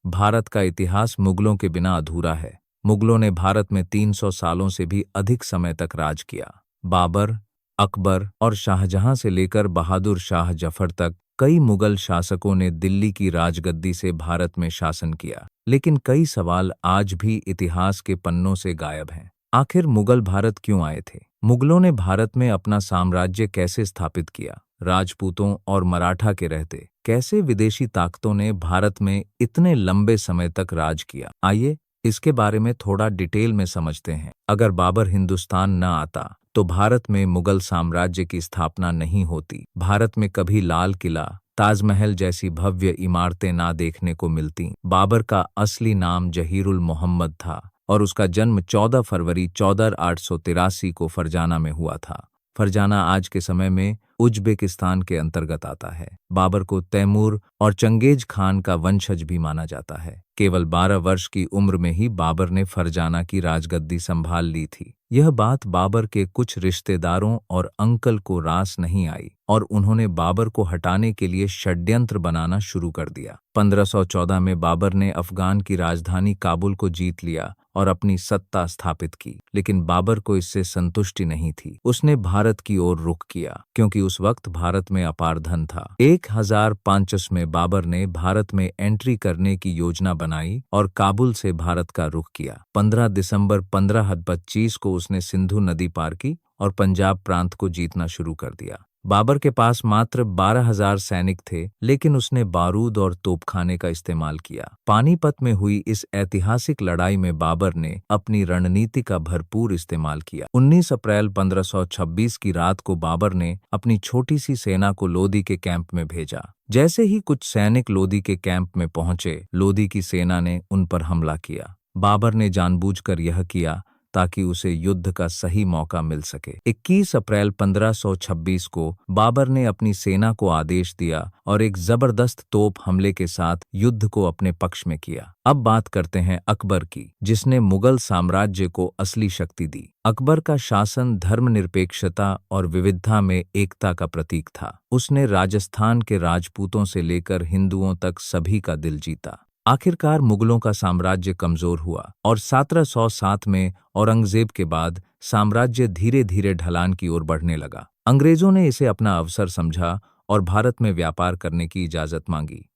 भारत का इतिहास मुगलों के बिना अधूरा है। मुगलों ने भारत में 300 सालों से भी अधिक समय तक राज किया। बाबर, अकबर और शाहजहां से लेकर बहादुर शाह जफर तक कई मुगल शासकों ने दिल्ली की राजगद्दी से भारत में शासन किया। लेकिन कई सवाल आज भी इतिहास के पन्नों से गायब हैं। आखिर मुगल भारत क्यों आए थे? मुगलों ने भारत में अपना साम्राज्य कैसे स्थापित किया? राजपूतों और मराठा के रहते कैसे विदेशी ताकतों ने भारत में इतने लंबे समय तक राज किया? आइए इसके बारे में थोड़ा डिटेल में समझते हैं। अगर बाबर हिंदुस्तान न आता तो भारत में मुगल साम्राज्य की स्थापना नहीं होती। भारत में कभी लाल किला, ताजमहल जैसी भव्य इमारतें ना देखने को मिलती। बाबर का असली नाम जहीरुल मोहम्मद था और उसका जन्म 14 फरवरी 1483 को फरजाना में हुआ था। फरजाना आज के समय में उज्बेकिस्तान के अंतर्गत आता है। बाबर को तैमूर और चंगेज खान का वंशज भी माना जाता है। केवल 12 वर्ष की उम्र में ही बाबर ने फरजाना की राजगद्दी संभाल ली थी। यह बात बाबर के कुछ रिश्तेदारों और अंकल को रास नहीं आई और उन्होंने बाबर को हटाने के लिए षड्यंत्र बनाना शुरू कर दिया। 1514 में बाबर ने अफगान की राजधानी काबुल को जीत लिया और अपनी सत्ता स्थापित की। लेकिन बाबर को इससे संतुष्टि नहीं थी। उसने भारत की ओर रुख किया क्योंकि उस वक्त भारत में अपार धन था। 1550 में बाबर ने भारत में एंट्री करने की योजना बनाई और काबुल से भारत का रुख किया। 15 दिसंबर 1525 को उसने सिंधु नदी पार की और पंजाब प्रांत को जीतना शुरू कर दिया। बाबर के पास मात्र 12,000 सैनिक थे, लेकिन उसने बारूद और तोपखाने का इस्तेमाल किया। पानीपत में हुई इस ऐतिहासिक लड़ाई में बाबर ने अपनी रणनीति का भरपूर इस्तेमाल किया। 19 अप्रैल 1526 की रात को बाबर ने अपनी छोटी सी सेना को लोदी के कैंप में भेजा। जैसे ही कुछ सैनिक लोदी के कैंप में पहुंचे, लोदी की सेना ने उन पर हमला किया। बाबर ने जानबूझकर यह किया ताकि उसे युद्ध का सही मौका मिल सके। 21 अप्रैल 1526 को बाबर ने अपनी सेना को आदेश दिया और एक जबरदस्त तोप हमले के साथ युद्ध को अपने पक्ष में किया। अब बात करते हैं अकबर की, जिसने मुगल साम्राज्य को असली शक्ति दी। अकबर का शासन धर्मनिरपेक्षता और विविधता में एकता का प्रतीक था। उसने राजस्थान के राजपूतों से लेकर हिंदुओं तक सभी का दिल जीता। आखिरकार मुगलों का साम्राज्य कमजोर हुआ और 1707 में औरंगजेब के बाद साम्राज्य धीरे धीरे ढलान की ओर बढ़ने लगा। अंग्रेजों ने इसे अपना अवसर समझा और भारत में व्यापार करने की इजाजत मांगी।